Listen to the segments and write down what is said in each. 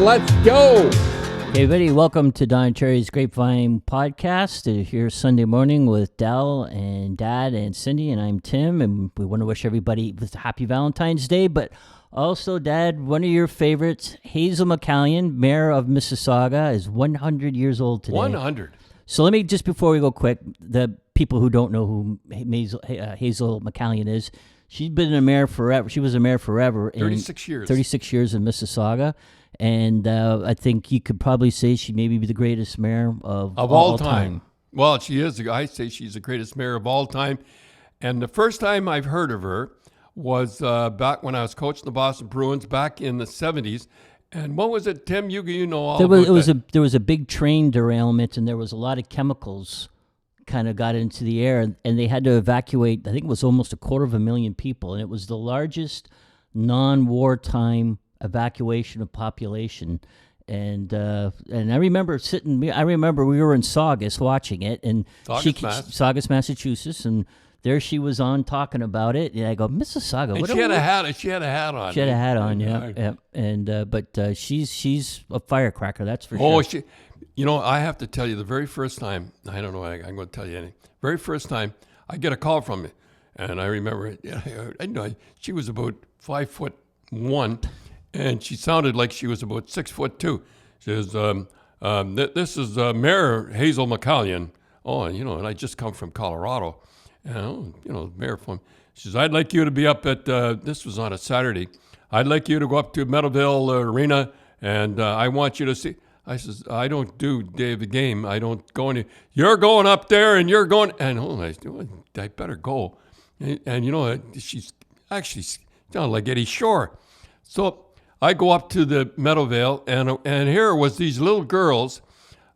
Let's go. Hey everybody, welcome to Don and Cherry's Grapevine podcast. Here Sunday morning with Dal and Dad and Cindy, and I'm Tim, and we want to wish everybody a happy Valentine's Day, but also, Dad, one of your favorites, Hazel McCallion, Mayor of Mississauga, is 100 years old today. 100. So let me, just before we go quick, the people who don't know who Hazel McCallion is, she's been a mayor forever. She was a mayor forever. 36 years. 36 years in Mississauga. And I think you could probably say she may be the greatest mayor of all time. Well, she is. I say she's the greatest mayor of all time. And the first time I've heard of her was back when I was coaching the Boston Bruins back in the 70s. And what was it, Tim? You know all about that. There was a big train derailment, and there was a lot of chemicals kind of got into the air, and they had to evacuate, I think it was almost 250,000 people. And it was the largest non-wartime evacuation of population, and I remember we were in Saugus watching it, and Saugus, Massachusetts, and there she was on talking about it, and I go, Mississauga. And she had a hat on. She had a hat on. Yeah. And but she's a firecracker, that's for sure. I have to tell you, the very first time, I don't know, I'm going to tell you anything. Very first time, I get a call from her, and I remember, she was about 5'1". And she sounded like she was about 6'2". She says, "This is Mayor Hazel McCallion." Oh, and I just come from Colorado, and Mayor from. She says, "I'd like you to be up at." This was on a Saturday. "I'd like you to go up to Meadowville Arena, and I want you to see." I says, "I don't do day of the game. I don't go any. You're going up there, and you're going." And I better go. And she's actually sounded like Eddie Shore, so. I go up to the Meadowvale, and here was these little girls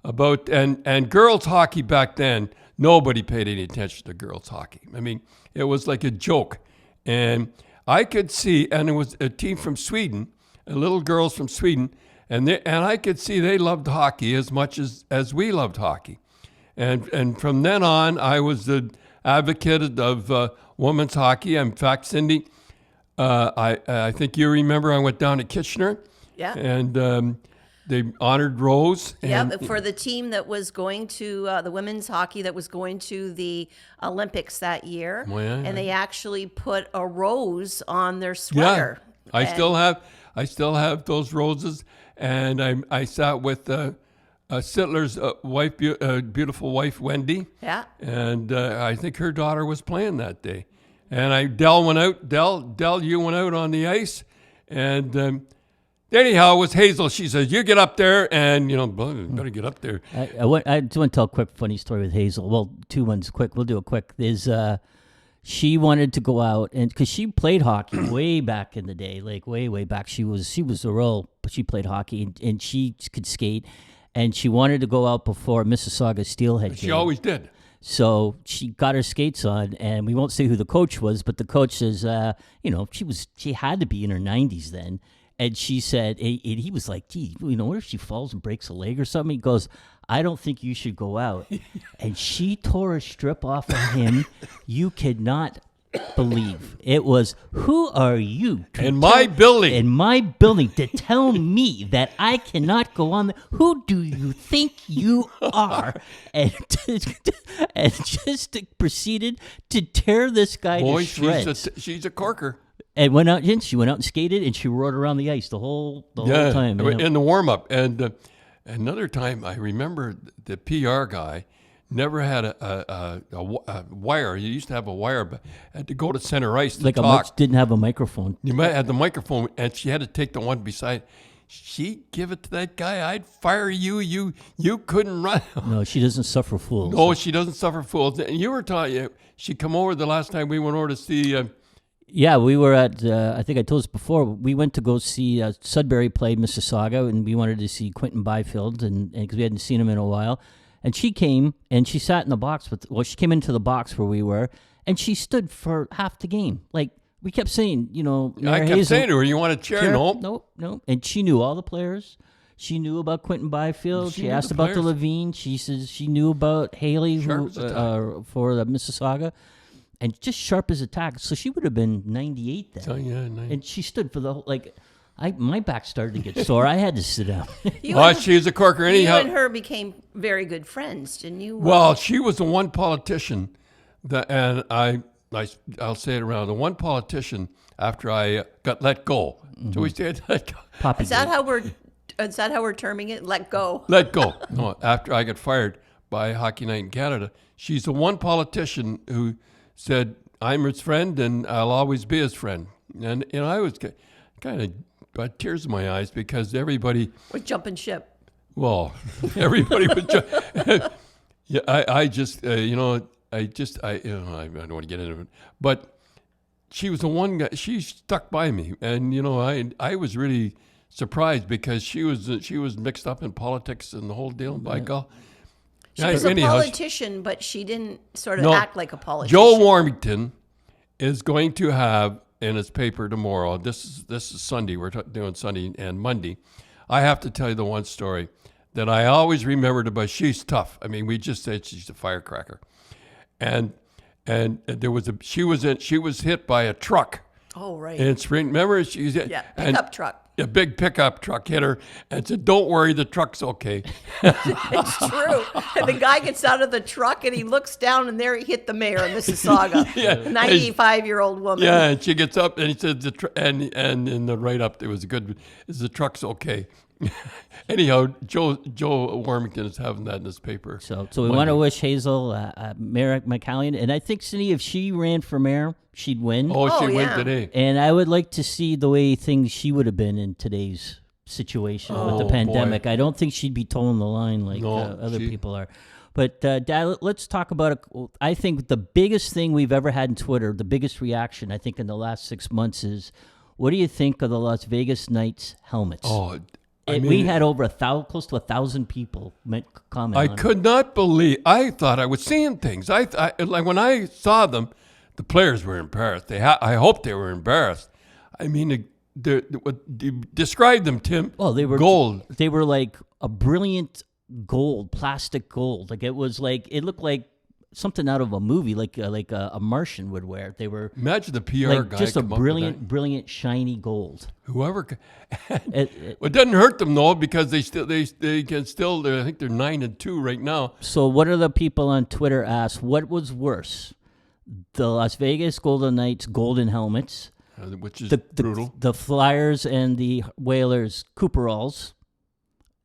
and girls hockey back then. Nobody paid any attention to girls hockey. I mean, it was like a joke, and I could see, and it was a team from Sweden, little girls from Sweden, and I could see they loved hockey as much as we loved hockey, and from then on, I was the advocate of women's hockey. In fact, Cindy. I think you remember I went down to Kitchener. Yeah. And they honored Rose. For the team that was going to the women's hockey that was going to the Olympics that year. Oh, yeah. And they actually put a rose on their sweater. Yeah. I still have those roses. And I sat with Sittler's wife, beautiful wife, Wendy. Yeah. And I think her daughter was playing that day. And Dell went out. Dell, you went out on the ice, and anyhow, it was Hazel. She says, "You get up there, and better get up there." I just want to tell a quick funny story with Hazel. Well, two ones quick. We'll do it quick. She wanted to go out, and because she played hockey way back in the day, like way back. She was a real, but she played hockey, and she could skate, and she wanted to go out before Mississauga Steelhead game. She always did. So she got her skates on, and we won't say who the coach was, but the coach says, she had to be in her 90s then. And she said, and he was like, "Gee, what if she falls and breaks a leg or something?" He goes, "I don't think you should go out." And she tore a strip off of him. You could not believe. It was, "Who are you in my building to tell me that I cannot go on? Who do you think you are?" And just proceeded to tear this guy to shreds. She's a corker. And she went out and skated, and she rode around the ice the whole time. In the warm up. And another time, I remember the PR guy. Never had a wire. You used to have a wire, but had to go to center ice to talk. Didn't have a microphone. You might have the microphone, and she had to take the one beside. She'd give it to that guy. "I'd fire you. You couldn't run." No, she doesn't suffer fools. No, she doesn't suffer fools. And you were talking. She come over the last time we went over to see. Yeah, we were at. I think I told us before. We went to go see Sudbury play Mississauga, and we wanted to see Quentin Byfield, and because we hadn't seen him in a while. And she came, and she sat in the box she came into the box where we were, and she stood for half the game. Like, we kept saying, I kept saying to her, "You want a chair?" Nope. And she knew all the players. She knew about Quentin Byfield. She asked about the Levine. She says she knew about Haley for the Mississauga. And just sharp as a tack. So she would have been 98 then. Oh, yeah, 90. And she stood for the whole, My back started to get sore. I had to sit down. You, Oh, and, she's a corker you anyhow. and her became very good friends, didn't you? Well, she was the one politician that, and I'll say it around, the one politician after I got let go. So we stayed let go. Poppy Is that how we're terming it? Let go. Let go. No, after I got fired by Hockey Night in Canada, she's the one politician who said, I'm his friend and I'll always be his friend. And I was kind of got tears in my eyes because everybody, We're jumping ship. well, everybody was just, yeah, I just, I don't want to get into it, but she was the one guy, she stuck by me. And, I was really surprised because she was mixed up in politics and the whole deal. By God. She was a politician, but she didn't sort of act like a politician. Joe Warmington is going to have in his paper tomorrow. This is Sunday. We're doing Sunday and Monday. I have to tell you the one story that I always remembered about. She's tough. I mean, we just said she's a firecracker, and there was she was hit by a truck. Oh, right. And spring. Remember, she's pickup truck. A big pickup truck hit her and said, "Don't worry, the truck's okay." It's true. And the guy gets out of the truck and he looks down and there he hit the mayor of Mississauga, 95-year-old woman. Yeah, and she gets up and he said, and in the write-up, it was good. Is the truck's okay? Anyhow, Joe Warmington is having that in his paper. So we want to wish Hazel, Mayor McCallion, and I think, Cindy, if she ran for mayor, she'd win. She'd win today. And I would like to see the way she would have been in today's situation with the pandemic. Boy. I don't think she'd be towing the line like other people are. But, Dad, let's talk about it. I think the biggest thing we've ever had in Twitter, the biggest reaction, I think, in the last 6 months is, what do you think of the Las Vegas Knights helmets? We had over close to 1,000 people comment. I could not believe. I thought I was seeing things. I like when I saw them, the players were embarrassed. I hope they were embarrassed. I mean, describe them, Tim. Oh, they were gold. They were like a brilliant gold, plastic gold. Like it looked like something out of a movie, like a Martian would wear. They were imagine the PR guy, just a brilliant, shiny gold. Whoever, it doesn't hurt them though because they can still. I think they're 9-2 right now. So what are the people on Twitter asked? What was worse, the Las Vegas Golden Knights golden helmets, which is brutal, the Flyers and the Whalers Cooperalls?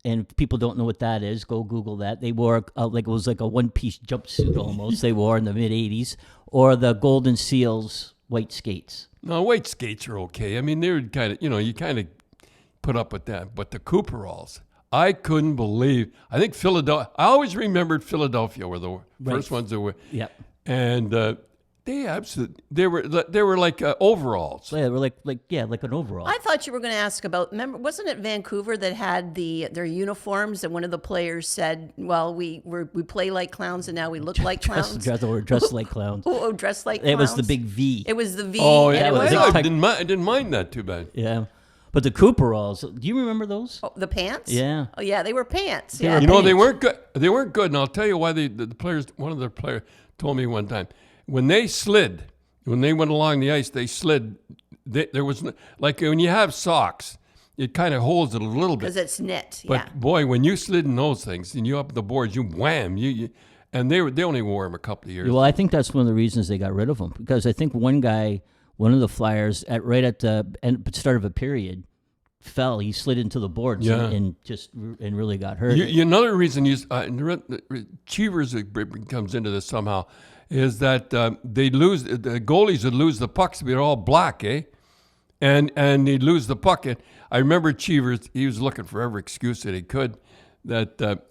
And if people don't know what that is, go Google that. They wore it was like a one-piece jumpsuit almost. They wore in the mid '80s, or the Golden Seals white skates. No, white skates are okay. I mean, they're kind of you kind of put up with that. But the Cooperalls, I couldn't believe. I think Philadelphia. I always remembered Philadelphia were the first ones that were. Yep. And they were like overalls. Yeah, they were like an overall. I thought you were going to ask about. Remember, wasn't it Vancouver that had their uniforms, and one of the players said, "Well, we play like clowns, and now we look like clowns." We're dressed like clowns. Dressed like clowns. It was the big V. It was the V. Oh yeah, I didn't mind that too bad. Yeah. But the Cooperalls, do you remember those? Oh, the pants? Yeah. Oh, yeah, they were pants. They yeah. were They pants. weren't good. They weren't good, and I'll tell you why. The players, one of the players told me one time, when they went along the ice, they slid. There was like when you have socks, it kind of holds it a little bit because it's knit. But boy, when you slid in those things and you up the boards, you wham, and they only wore them a couple of years. Well, I think that's one of the reasons they got rid of them, because I think one of the Flyers right at the start of a period fell. He slid into the boards and really got hurt. Another reason Cheevers comes into this somehow is that the goalies would lose the pucks. They're all black, and they'd lose the puck. And I remember Cheevers. He was looking for every excuse that he could. That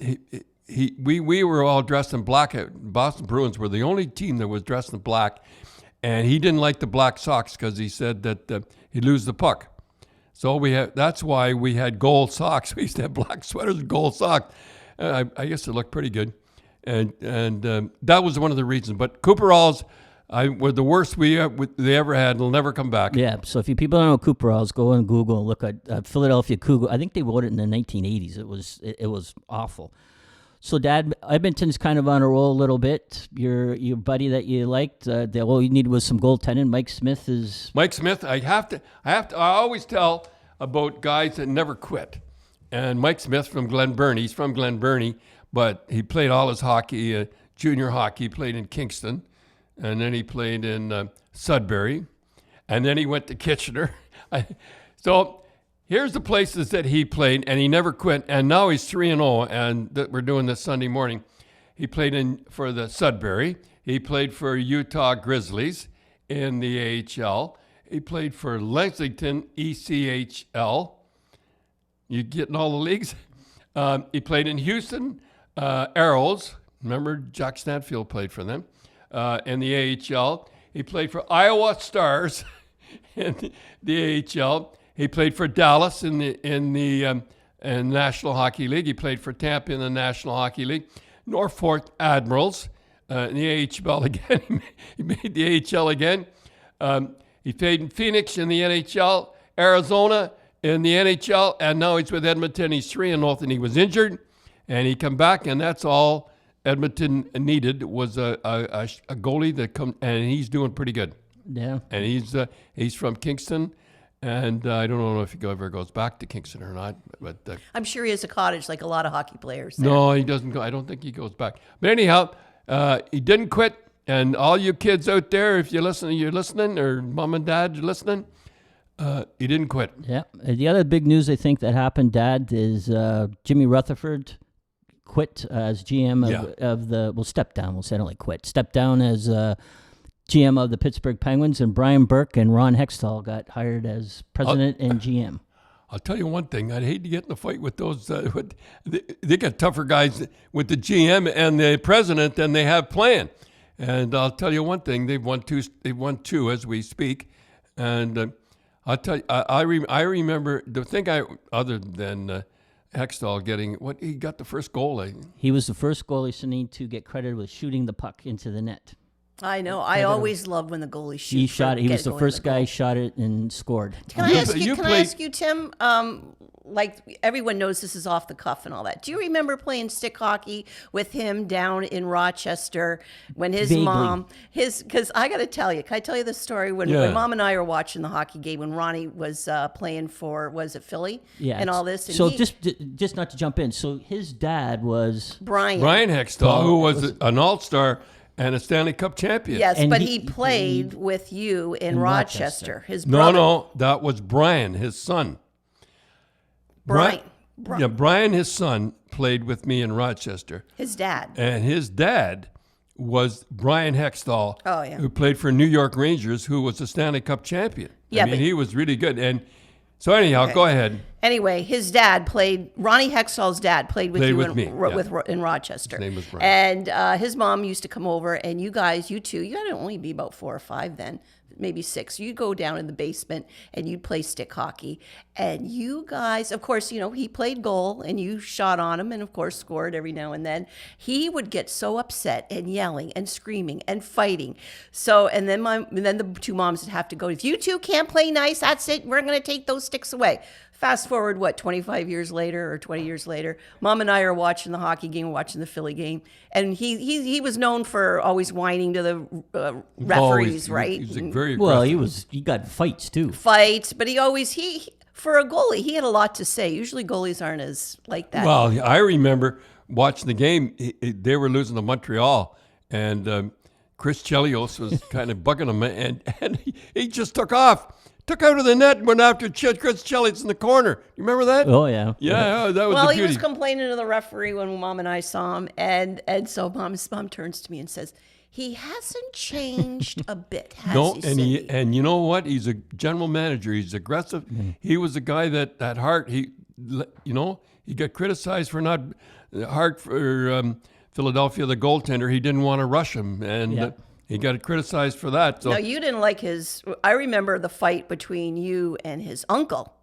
we were all dressed in black. Boston Bruins were the only team that was dressed in black, and he didn't like the black socks because he said that he'd lose the puck. So that's why we had gold socks. We used to have black sweaters and gold socks. I guess it looked pretty good. And that was one of the reasons. But Cooperalls were the worst they ever had. They'll never come back. Yeah, so if you people don't know Cooperalls, go on Google and look at Philadelphia Cougar. I think they wrote it in the 1980s. It was awful. So, Dad, Edmonton's kind of on a roll a little bit. Your buddy that you liked, all you needed was some goaltending. Mike Smith. I always tell about guys that never quit. And Mike Smith from Glen Burnie, he's from Glen Burnie, but he played all his hockey, junior hockey, he played in Kingston, and then he played in Sudbury, and then he went to Kitchener. So here's the places that he played, and he never quit, and now he's 3-0, and that we're doing this Sunday morning. He played for the Sudbury. He played for Utah Grizzlies in the AHL. He played for Lexington ECHL. You getting all the leagues? He played in Houston Arrows. Remember, Jack Stanfield played for them in the AHL. He played for Iowa Stars in the AHL. He played for Dallas in the National Hockey League. He played for Tampa in the National Hockey League. Norfolk Admirals in the AHL again. He made the AHL again. He played in Phoenix in the NHL, Arizona in the NHL, and now he's with Edmonton. He's 3-0, and he was injured, and he come back, and that's all Edmonton needed was a goalie that come, and he's doing pretty good. Yeah. And he's from Kingston, and I don't know if he ever goes back to Kingston or not, but I'm sure he has a cottage like a lot of hockey players there. no, he doesn't go. I don't think he goes back. But anyhow, he didn't quit. And all you kids out there, if you're listening, or mom and dad, you're listening, he didn't quit. Yeah. The other big news I think that happened, Dad, is Jimmy Rutherford quit as GM stepped down. We'll say I don't like quit. Stepped down as GM of the Pittsburgh Penguins, and Brian Burke and Ron Hextall got hired as president and GM. I'll tell you one thing. I'd hate to get in a fight with those. They got tougher guys with the GM and the president than they have playing. And I'll tell you one thing: they've won two as we speak. And I'll tell you, I remember the thing. Other than Hextall getting he got the first goal. He was the first goalie to get credited with shooting the puck into the net. I know. I always loved when the goalie shoots. He shot it. He was the first guy shot it and scored. Can I ask you, Tim? Like everyone knows this is off the cuff and all that. Do you remember playing stick hockey with him down in Rochester when his mom, because I got to tell you, can I tell you the story when Mom and I were watching the hockey game when Ronnie was playing for, was it Philly? Yeah. And all this. And so just not to jump in. So his dad was Brian Hextall, who was an all-star and a Stanley Cup champion. Yes, and but he played with you in Rochester. His brother. No, that was Brian, his son. Brian. Yeah, Brian, his son, played with me in Rochester. His dad. And his dad was Brian Hextall, who played for New York Rangers, who was a Stanley Cup champion. Yeah, I mean, he was really good. And so anyhow, go ahead. Anyway, his dad played, Ronnie Hextall's dad played with you in Rochester. His name was Brian. And his mom used to come over, and you two, you had to only be about 4 or 5 then, maybe 6. You'd go down in the basement, and you'd play stick hockey. And you guys, of course, he played goal, and you shot on him, and of course scored every now and then. He would get so upset and yelling and screaming and fighting. So, and then the two moms would have to go, if you two can't play nice, that's it. We're going to take those sticks away. Fast forward, 25 years later or 20 years later, Mom and I are watching the hockey game, watching the Philly game, and he was known for always whining to the referees, right? He's very aggressive. Well, he got fights too. But he for a goalie, he had a lot to say. Usually goalies aren't as like that. Well, I remember watching the game. They were losing to Montreal, and Chris Chelios was kind of bugging him, and he just took off. Took out of the net and went after Chris Chelios in the corner. You remember that? Oh, yeah. Yeah, that was the beauty. Well, he was complaining to the referee when Mom and I saw him, and so Mom turns to me and says, he hasn't changed a bit, has he? And you know what? He's a general manager. He's aggressive. Mm-hmm. He was a guy that at heart, he got criticized for not Hart for Philadelphia, the goaltender. He didn't want to rush him, and he got criticized for that. So. No, you didn't like I remember the fight between you and his uncle,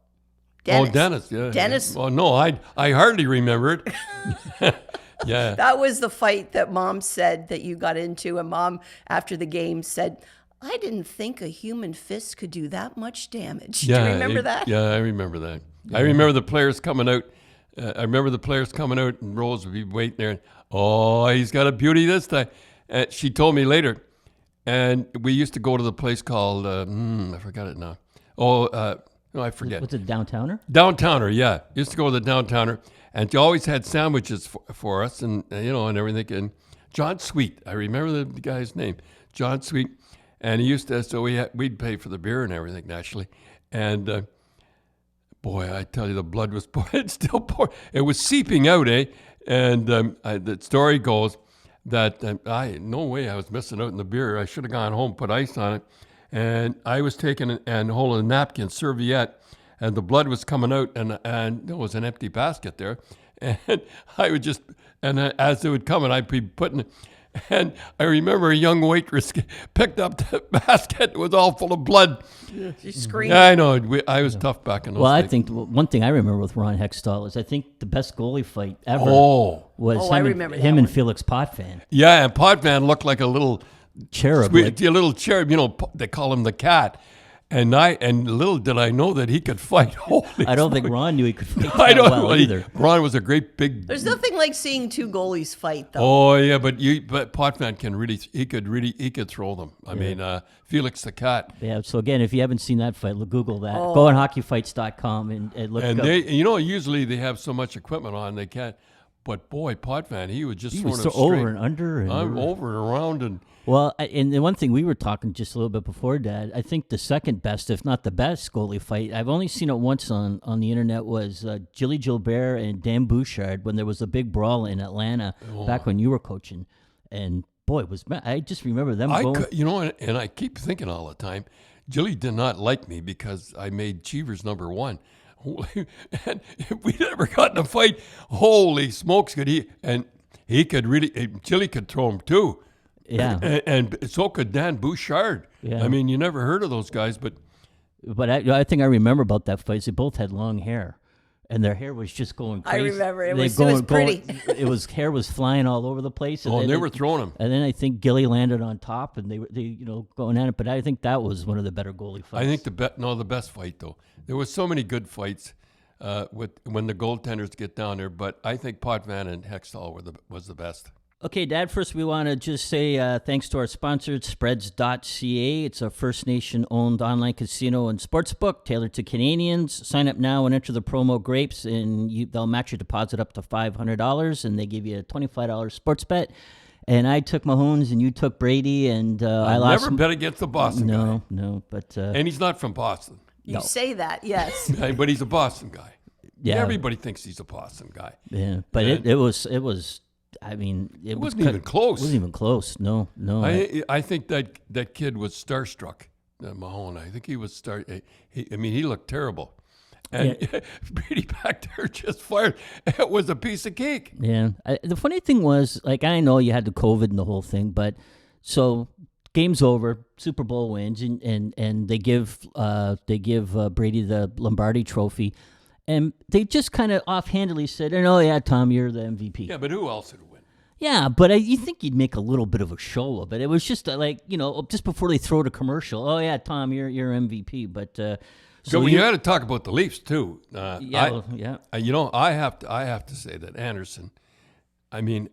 Dennis. Oh, Dennis, yeah. Dennis. Well, no, I hardly remember it. Yeah. That was the fight that Mom said that you got into, and Mom, after the game, said, I didn't think a human fist could do that much damage. Yeah, do you remember that? Yeah, I remember that. Yeah. I remember the players coming out. And Rose would be waiting there. And, he's got a beauty this time. She told me later. And we used to go to the place called, I forgot it now. No, I forget. What's it, Downtowner? Downtowner, yeah. Used to go to the Downtowner, and she always had sandwiches for us, and and everything. And John Sweet, I remember the guy's name, John Sweet, and he used to. So we'd pay for the beer and everything naturally, and boy, I tell you, the blood was pouring. It's still pouring. It was seeping out, eh? And the story goes that no way I was missing out on the beer. I should have gone home, put ice on it, and I was taking and holding a napkin, serviette, and the blood was coming out, and there was an empty basket there, and I would just, and as it would come, and I'd be putting it, and I remember a young waitress picked up the basket. It was all full of blood. She screamed. Yeah, I know. I was tough back in those Well, days. I think one thing I remember with Ron Hextall is I think the best goalie fight ever was Oh, him, I and, remember that him and one. Felix Potvin. Yeah, and Potvin looked like a little Cherub. sweet, a little cherub. They call him the cat. And little did I know that he could fight. Holy I don't smoke. think Ron knew he could fight I that don't well know. either. Ron was a great big. There's nothing like seeing two goalies fight, though. Oh yeah, but Potvin can really. He could throw them. I mean, Felix the cat. Yeah, so again, if you haven't seen that fight, Google that. Go on hockeyfights.com and look And up. they, usually they have so much equipment on they can't. But boy, Potvin, he was just He throwing was them so over straight. and under. And I'm over and around and. Well, and the one thing we were talking just a little bit before, Dad, I think the second best, if not the best, goalie fight, I've only seen it once on the internet, was Gilly Gilbert and Dan Bouchard when there was a big brawl in Atlanta back when you were coaching. And boy, I just remember them going. And I keep thinking all the time, Gilly did not like me because I made Cheevers number one. And if we'd ever gotten a fight, holy smokes, Gilly could throw him too. Yeah. And so could Dan Bouchard. Yeah. I mean, you never heard of those guys, but I think I remember about that fight is they both had long hair. And their hair was just going crazy. I remember. It They was pretty. Hair was flying all over the place. they were throwing him. And then I think Gilly landed on top, and they going at it. But I think that was one of the better goalie fights. I think the best fight though. There was so many good fights when the goaltenders get down there, but I think Potvin and Hextall was the best. Okay, Dad, first we want to just say thanks to our sponsor, Spreads.ca. It's a First Nation-owned online casino and sportsbook tailored to Canadians. Sign up now and enter the promo GRAPES, and they'll match your deposit up to $500, and they give you a $25 sports bet. And I took Mahomes, and you took Brady, and I lost. Never bet against the Boston guy. No, but... And he's not from Boston. You say that, yes. But he's a Boston guy. Yeah. Everybody thinks he's a Boston guy. Yeah, but it was. I mean, it wasn't even close. It wasn't even close. No. I think that kid was starstruck, Mahone. I think he was he looked terrible. And Brady back there just fired. It was a piece of cake. Yeah. The funny thing was, like, I know you had the COVID and the whole thing, but so game's over, Super Bowl wins, and they give Brady the Lombardi Trophy. And they just kind of offhandedly said, "Oh yeah, Tom, you're the MVP." Yeah, but who else would win? Yeah, but you think you'd make a little bit of a show of it. It was just just before they throw the commercial. "Oh yeah, Tom, you're MVP." But So you had to talk about the Leafs too. yeah. I have to say that Anderson. I mean,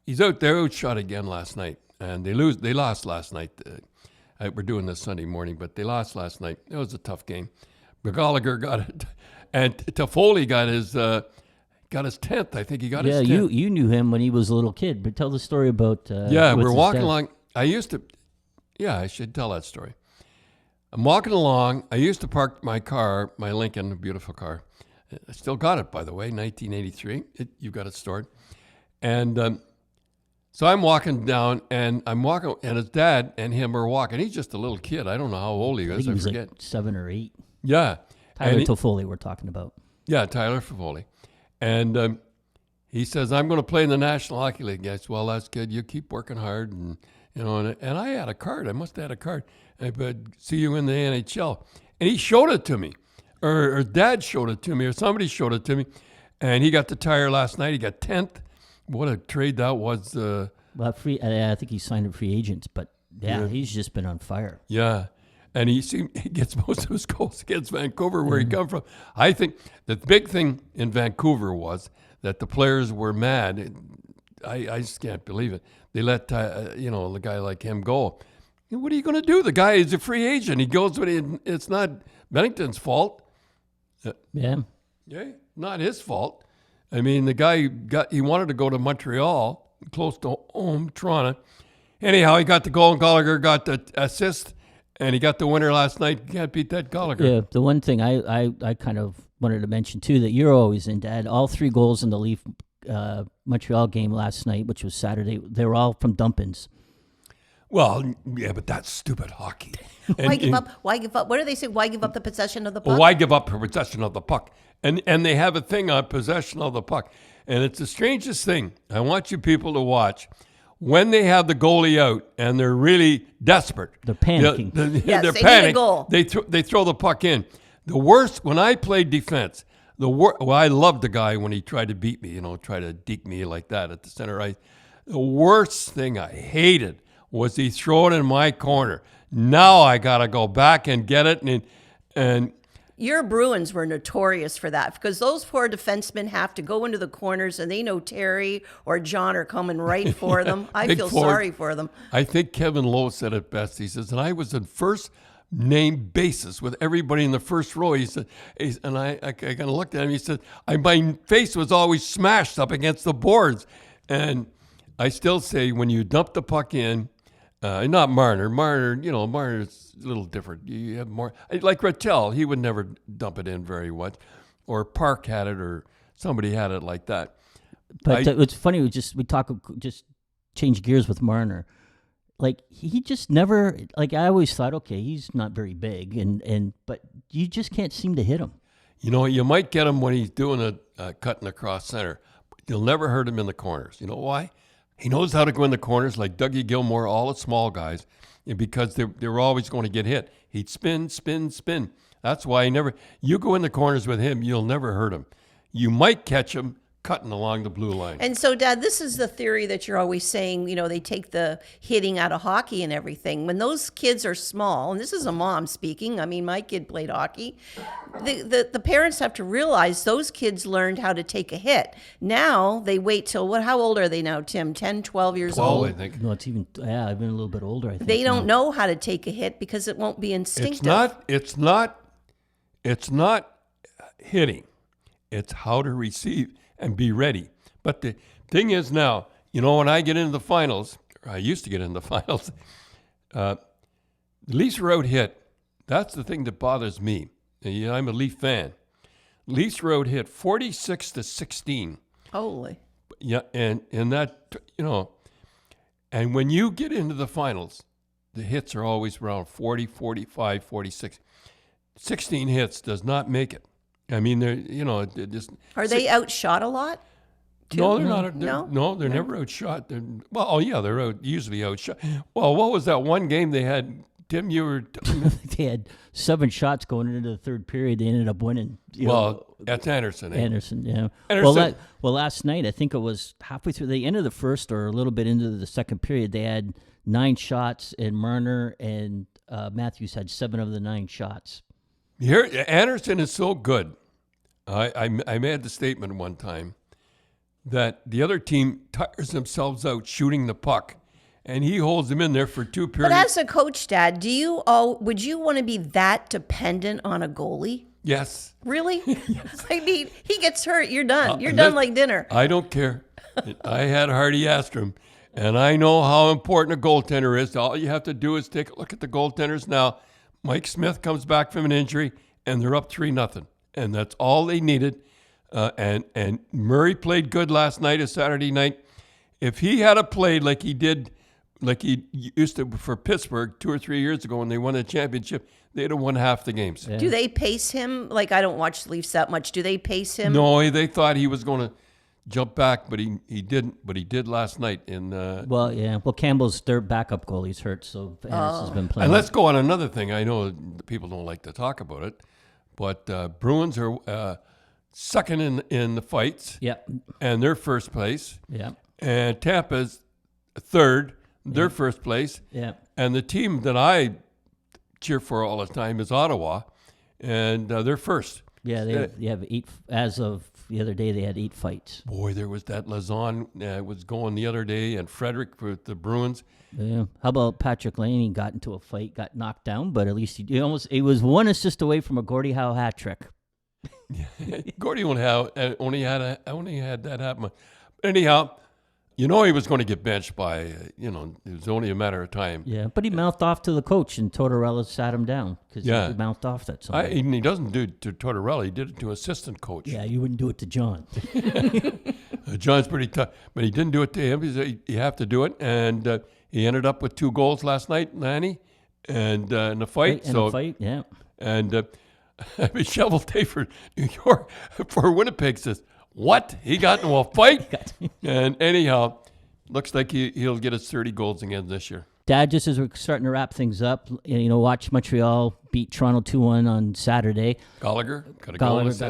he's out there outshot again last night, and they lost last night. We're doing this Sunday morning, but they lost last night. It was a tough game. Gallagher got it. And Toffoli got his 10th. I think he got his 10th. Yeah, you knew him when he was a little kid. But tell the story about. We're walking along. I should tell that story. I'm walking along. I used to park my car, my Lincoln, a beautiful car. I still got it, by the way, 1983. You've got it stored. And so I'm walking down, and his dad and him are walking. He's just a little kid. I don't know how old he is. I forget. like 7 or 8. Yeah. Tyler Toffoli we're talking about. Yeah, Tyler Toffoli. And he says, "I'm going to play in the National Hockey League." I said, "Well, that's good. You keep working hard." And I had a card. I must have had a card. But see you in the NHL. And he showed it to me. Or Dad showed it to me, or somebody showed it to me. And he got the tire last night. He got 10th. What a trade that was. Well, I think he signed a free agent, but he's just been on fire. Yeah. And he gets most of his goals against Vancouver, where he come from. I think the big thing in Vancouver was that the players were mad. I just can't believe it. They let the guy like him go. What are you going to do? The guy is a free agent. He goes, it's not Bennington's fault. Yeah. Yeah, not his fault. I mean, the guy he wanted to go to Montreal, close to home, Toronto. Anyhow, he got the goal, and Gallagher got the assist, and he got the winner last night. You can't beat that Gallagher. Yeah, the one thing I kind of wanted to mention too that you're always in, Dad. All 3 goals in the Leaf Montreal game last night, which was Saturday, they were all from dump-ins. Well, yeah, but that's stupid hockey. Why give up? Why give up? What do they say? Why give up the possession of the puck? Well, why give up possession of the puck? And they have a thing on possession of the puck. And it's the strangest thing. I want you people to watch. When they have the goalie out and they're really desperate. They're panicking. Yes, they're they need panicking. a goal. They throw the puck in. The worst, when I played defense, I loved the guy when he tried to beat me, try to deke me like that at the center ice. The worst thing I hated was he throw it in my corner. Now I got to go back and get it. And Your Bruins were notorious for that because those poor defensemen have to go into the corners and they know Terry or John are coming right for them. I Big feel forward. sorry for them. I think Kevin Lowe said it best. He says, and I was in first name basis with everybody in the first row. He said, and I kind of looked at him. He said, my face was always smashed up against the boards. And I still say when you dump the puck in, not Marner. Marner's a little different. You have more, like Rattel, he would never dump it in very much. Or Park had it, or somebody had it like that. But it's funny. We change gears with Marner. Like he just never. Like I always thought, okay, he's not very big, but you just can't seem to hit him. You might get him when he's doing a cutting across center. You'll never hurt him in the corners. You know why? He knows how to go in the corners like Dougie Gilmore, all the small guys, because they're always going to get hit. He'd spin, spin, spin. That's why you go in the corners with him, you'll never hurt him. You might catch him cutting along the blue line. And so, Dad, this is the theory that you're always saying, they take the hitting out of hockey and everything. When those kids are small, and this is a mom speaking, I mean, my kid played hockey, the parents have to realize those kids learned how to take a hit. Now they wait till, how old are they now, Tim? 10, 12 years 12, old? I think. No, it's even. Yeah, I've been a little bit older. I think They don't know how to take a hit because it won't be instinctive. It's not hitting. It's how to receive and be ready. But the thing is now, when I get into the finals, or I used to get into the finals, the Leafs road hit. That's the thing that bothers me. I'm a Leaf fan. Leafs road hit 46-16. Holy. Yeah, and that, and when you get into the finals, the hits are always around 40, 45, 46. 16 hits does not make it. I mean, they're just. Are they outshot a lot? Too? No, they're not. They're No? never outshot. They're usually outshot. Well, what was that one game they had? Tim, you were. They had 7 shots going into the third period. They ended up winning. That's Anderson. Anderson, yeah. Anderson. Well, last night I think it was halfway through the end of the first or a little bit into the second period. They had 9 shots, and Marner and Matthews had 7 of the 9 shots. Here, Anderson is so good. I made the statement one time that the other team tires themselves out shooting the puck, and he holds them in there for 2 periods. But as a coach, Dad, would you want to be that dependent on a goalie? Yes. Really? Yes. I mean, he gets hurt, you're done. You're done like dinner. I don't care. I had Hardy Astrom, and I know how important a goaltender is. All you have to do is take a look at the goaltenders now. Mike Smith comes back from an injury, and they're up 3-0, and that's all they needed. And Murray played good last night, a Saturday night. If he had played like he did, like he used to for Pittsburgh 2 or 3 years ago when they won the championship, they'd have won half the games. Yeah. Do they pace him? Like, I don't watch the Leafs that much. Do they pace him? No, they thought he was going to jump back, but he didn't. But he did last night. Well, yeah. Well, Campbell's their backup goalie's hurt, so Anderson's been playing. And let's go on another thing. I know people don't like to talk about it, but Bruins are second in the fights. Yep. And they're first place. Yeah. And Tampa's third. They're first place. Yeah. And the team that I cheer for all the time is Ottawa, and they're first. Yeah, they have 8. As of the other day, they had 8 fights. Boy, there was that Lazon was going the other day, and Frederick with the Bruins. Yeah. How about Patrick Lane? He got into a fight, got knocked down, but at least he was 1 assist away from a Gordie Howe hat trick. Gordy only had that happen. Anyhow, he was going to get benched by, it was only a matter of time. Yeah, but he mouthed off to the coach, and Tortorella sat him down because he mouthed off that song. And he doesn't do it to Tortorella. He did it to assistant coach. Yeah, you wouldn't do it to John. John's pretty tough, but he didn't do it to him. He said, you have to do it, and he ended up with 2 goals last night, Lanny, and in a fight. Yeah. And Michelle for New York, for Winnipeg says, what? He got into a fight? And anyhow, looks like he'll get his 30 goals again this year. Dad, just as we're starting to wrap things up, watch Montreal beat Toronto 2-1 on Saturday. Gallagher got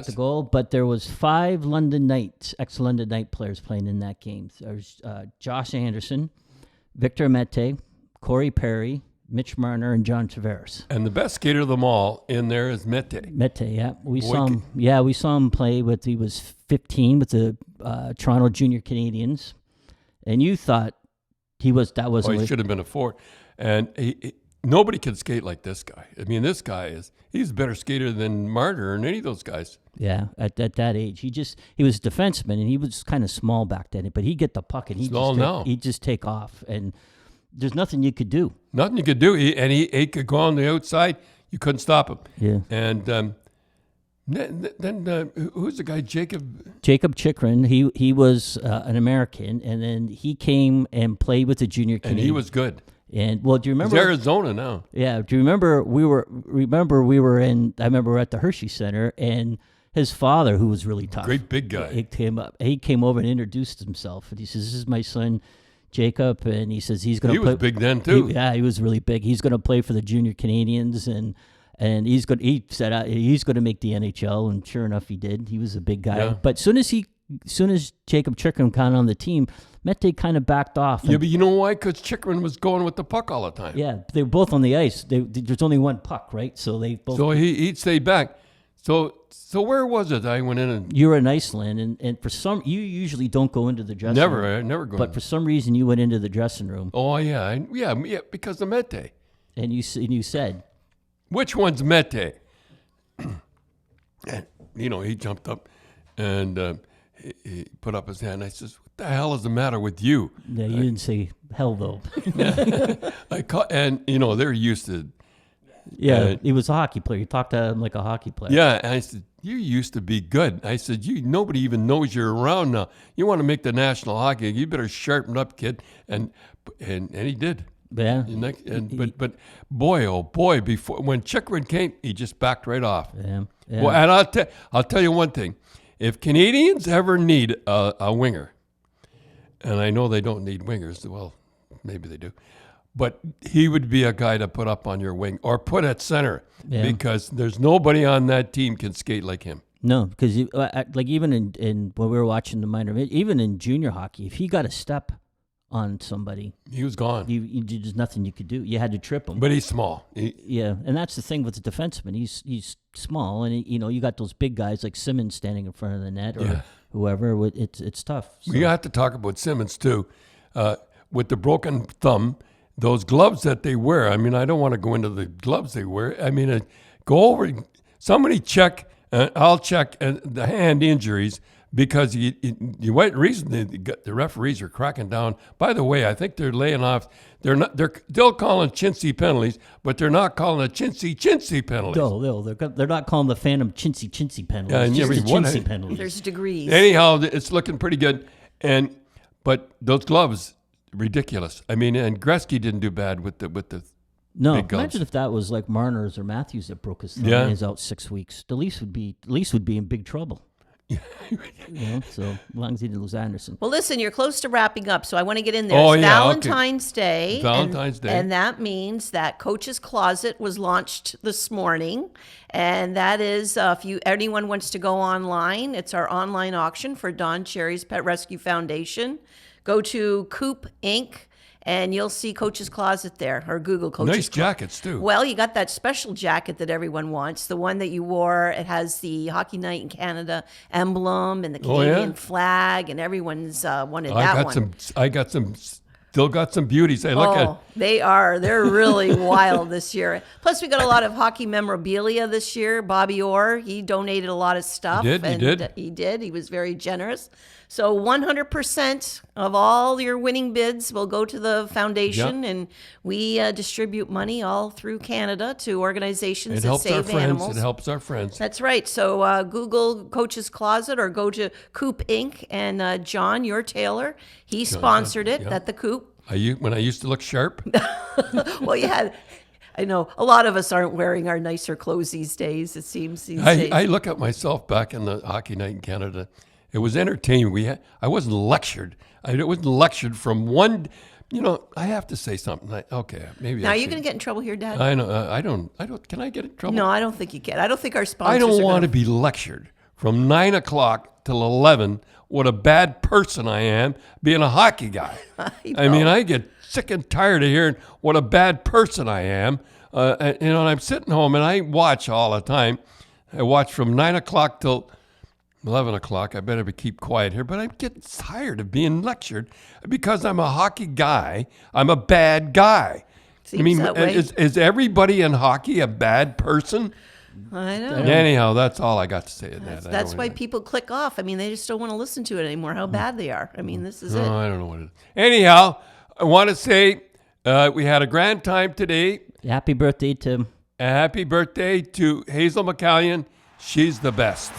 the goal, but there was 5 London Knights, ex-London Knight players playing in that game. There's Josh Anderson, Victor Mete, Corey Perry, Mitch Marner, and John Tavares. And the best skater of them all in there is Mete. Yeah. We saw him play he was 15 with the Toronto Junior Canadians. And you thought he should have been a forward. And nobody can skate like this guy. I mean, this guy he's a better skater than Marner and any of those guys. Yeah, at that age. He was a defenseman, and he was kind of small back then, but he'd get the puck, and he'd just take off. And there's nothing you could do. Nothing you could do. He could go on the outside. You couldn't stop him. Yeah. And then who's the guy? Jacob Chikrin. He was an American, and then he came and played with the junior Canadian. And he was good. And do you remember? He's Arizona now. Yeah. Do you remember we were in? I remember we were at the Hershey Center, and his father, who was really tough, great big guy, he came over and introduced himself, and he says, "This is my son Jacob," and he says he's going to play. He was big then too. He was really big. He's going to play for the junior Canadians, and he said he's going to make the NHL, and sure enough, he did. He was a big guy. Yeah. But soon as Jacob Chikrin got on the team, Mete kind of backed off. Yeah, but you know why? Because Chikrin was going with the puck all the time. Yeah, they were both on the ice. There's only one puck, right? So they both. So he'd stay back. So where was it? I went in and you were in Iceland, and for some, you usually don't go into the dressing room. I never go. But for some reason, you went into the dressing room. Oh yeah, because of Mete. And you said, which one's Mete? And, he jumped up and he put up his hand. I says, "What the hell is the matter with you?" Yeah, you didn't say hell though. They're used to. Yeah, he was a hockey player. You talked to him like a hockey player. Yeah, and I said, "You used to be good." I said, "Nobody even knows you're around now. You want to make the National Hockey League, you better sharpen up, kid." And he did. Yeah. But boy, oh boy, when Chikrin came, he just backed right off. Yeah. Well, and I'll tell you one thing: if Canadians ever need a winger, and I know they don't need wingers, well, maybe they do. But he would be a guy to put up on your wing or put at center because there's nobody on that team can skate like him. No, because like even in when we were watching the minor, even in junior hockey, if he got a step on somebody, he was gone. There's nothing you could do. You had to trip him. But he's small. Yeah, and that's the thing with the defenseman. He's small, and you got those big guys like Simmons standing in front of the net or whoever. It's tough. So. We have to talk about Simmons too, with the broken thumb. Those gloves that they wear, I mean, I don't want to go into the gloves they wear. I mean, go over, somebody check, I'll check the hand injuries because the referees are cracking down. By the way, I think they're laying off, they're still calling chintzy penalties, but they're not calling it chintzy penalties. No, they're not calling the phantom chintzy penalties. Yeah, just chintzy penalties. There's degrees. Anyhow, it's looking pretty good. But those gloves, ridiculous. I mean, and Gretzky didn't do bad with the big gloves. Imagine if that was like Marner's or Matthews that broke his thumb and he's out 6 weeks. The Leafs would be in big trouble. So as long as he didn't lose Anderson. Well, listen, you're close to wrapping up, so I want to get in there. Oh, it's yeah, Valentine's Day. Valentine's Day. And that means that Coach's Closet was launched this morning. And that is, if anyone wants to go online, it's our online auction for Don Cherry's Pet Rescue Foundation. Go to Coop Inc., and you'll see Coach's Closet there, or Google Coach's Closet. Nice jackets, too. Well, you got that special jacket that everyone wants, the one that you wore. It has the Hockey Night in Canada emblem and the Canadian flag, and everyone's wanted that one. I got some Still got some beauties. Hey, look at. They are. They're really wild this year. Plus, we got a lot of hockey memorabilia this year. Bobby Orr, he donated a lot of stuff. He did. He did. He was very generous. So 100% of all your winning bids will go to the foundation, and we distribute money all through Canada to organizations that save animals. It helps our friends. That's right. So Google Coach's Closet or go to Coop Inc. And John, your tailor, he sponsored it at the Coop. When I used to look sharp. Well, you had. I know a lot of us aren't wearing our nicer clothes these days. It seems these days. I look at myself back in the hockey night in Canada. It was entertaining. I wasn't lectured. I wasn't lectured from one. I have to say something. Maybe. Now, are you going to get in trouble here, Dad? I know. I don't. Can I get in trouble? No, I don't think you can. I don't think our sponsors. I don't want to be lectured from 9 o'clock till 11. What a bad person I am being a hockey guy. I mean, I get sick and tired of hearing what a bad person I am. And I'm sitting home and I watch all the time. I watch from 9 o'clock till 11 o'clock. I better keep quiet here, but I'm getting tired of being lectured because I'm a hockey guy. I'm a bad guy. Seems that way. Is everybody in hockey a bad person? I know. Anyhow, that's all I got to say. That's why people click off. I mean, they just don't want to listen to it anymore, how bad they are. I mean, this is it. I don't know what it is. Anyhow, I want to say we had a grand time today. Happy birthday to Happy birthday to Hazel McCallion. She's the best.